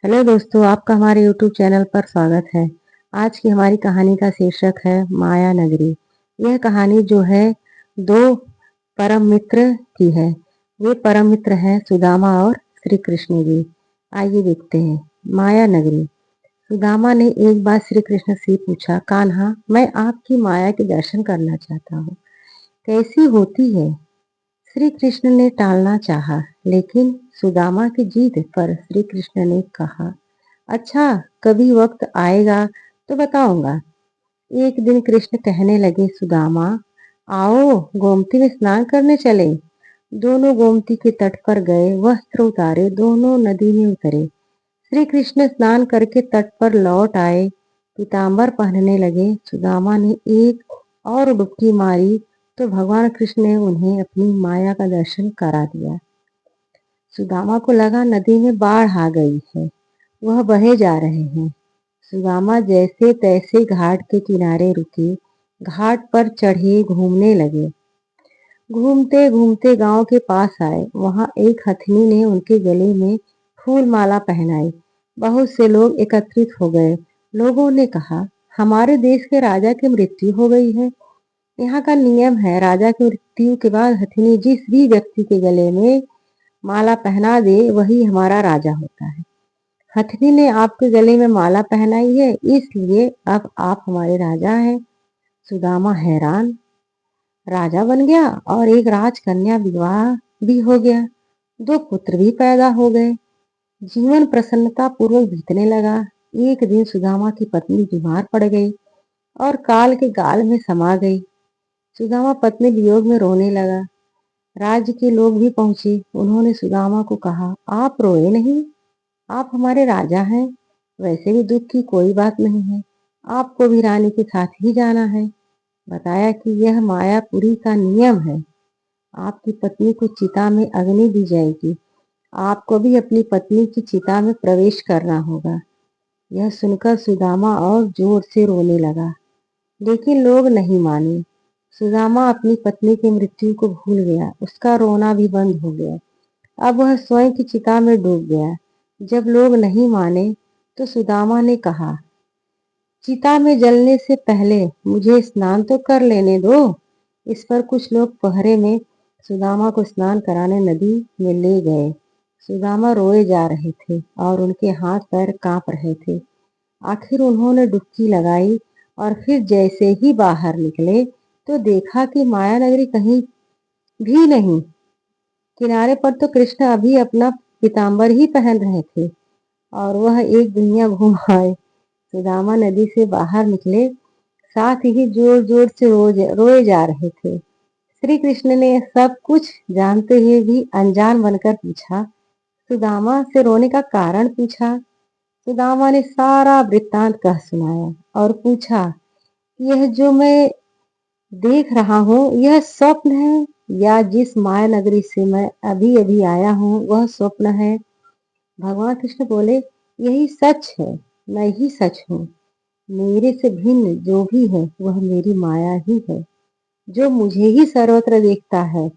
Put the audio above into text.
Hello दोस्तों, आपका हमारे यूट्यूब चैनल पर स्वागत है। आज की हमारी कहानी का शीर्षक है माया नगरी। यह कहानी जो है दो परम मित्र की है। वे परम मित्र हैं सुदामा और श्री कृष्ण जी। आइए देखते हैं माया नगरी। सुदामा ने एक बार श्री कृष्ण से पूछा, कान्हा, मैं आपकी माया के दर्शन करना चाहता हूँ, कैसी होती है? श्री कृष्ण ने टालना चाहा, लेकिन सुदामा की जिद पर श्री कृष्ण ने कहा, अच्छा, कभी वक्त आएगा तो बताऊंगा। एक दिन कृष्ण कहने लगे, सुदामा, आओ गोमती में स्नान करने चले। दोनों गोमती के तट पर गए, वस्त्र उतारे, दोनों नदी में उतरे। श्री कृष्ण स्नान करके तट पर लौट आए, पीताम्बर पहनने लगे। सुदामा ने एक और डुबकी मारी तो भगवान कृष्ण ने उन्हें अपनी माया का दर्शन करा दिया। सुदामा को लगा नदी में बाढ़ आ गई है, वह बहे जा रहे हैं। सुदामा जैसे तैसे घाट के किनारे रुके, घाट पर चढ़े, घूमने लगे। घूमते घूमते गांव के पास आए, वहां एक हथनी ने उनके गले में फूल माला पहनाई। बहुत से लोग एकत्रित हो गए। लोगों ने कहा, हमारे देश के राजा की मृत्यु हो गई है। यहाँ का नियम है, राजा की मृत्यु के बाद हथनी जिस भी व्यक्ति के गले में माला पहना दे वही हमारा राजा होता है। हथनी ने आपके गले में माला पहनाई है, इसलिए अब आप हमारे राजा हैं। सुदामा हैरान, राजा बन गया और एक राजकन्या विवाह भी हो गया। दो पुत्र भी पैदा हो गए। जीवन प्रसन्नता पूर्वक बीतने लगा। एक दिन सुदामा की पत्नी बीमार पड़ गई और काल के गाल में समा गई। सुदामा पत्नी वियोग में रोने लगा। राज्य के लोग भी पहुंचे। उन्होंने सुदामा को कहा, आप रोए नहीं, आप हमारे राजा हैं। वैसे भी दुख की कोई बात नहीं है, आपको भी रानी के साथ ही जाना है। बताया कि यह मायापुरी का नियम है। आपकी पत्नी को चिता में अग्नि दी जाएगी, आपको भी अपनी पत्नी की चिता में प्रवेश करना होगा। यह सुनकर सुदामा और जोर से रोने लगा, लेकिन लोग नहीं माने। सुदामा अपनी पत्नी की मृत्यु को भूल गया, उसका रोना भी बंद हो गया। अब वह स्वयं की चिता में डूब गया। जब लोग नहीं माने तो सुदामा ने कहा, चिता में जलने से पहले मुझे स्नान तो कर लेने दो। इस पर कुछ लोग पहरे में सुदामा को स्नान कराने नदी में ले गए। सुदामा रोए जा रहे थे और उनके हाथ पैर कांप रहे थे। आखिर उन्होंने डुबकी लगाई और फिर जैसे ही बाहर निकले तो देखा कि माया नगरी कहीं भी नहीं। किनारे पर तो कृष्ण अभी अपना पीताम्बर ही पहन रहे थे और वह एक दुनिया घूम आए। सुदामा नदी से बाहर निकले, साथ ही जोर जोर से रोए जा रहे थे। श्री कृष्ण ने सब कुछ जानते हुए भी अनजान बनकर पूछा, सुदामा से रोने का कारण पूछा। सुदामा ने सारा वृत्तांत कह सुनाया और पूछा, यह जो मैं देख रहा हूँ यह स्वप्न है या जिस माया नगरी से मैं अभी अभी आया हूँ वह स्वप्न है? भगवान कृष्ण बोले, यही सच है, मैं ही सच हूँ। मेरे से भिन्न जो भी है वह मेरी माया ही है। जो मुझे ही सर्वत्र देखता है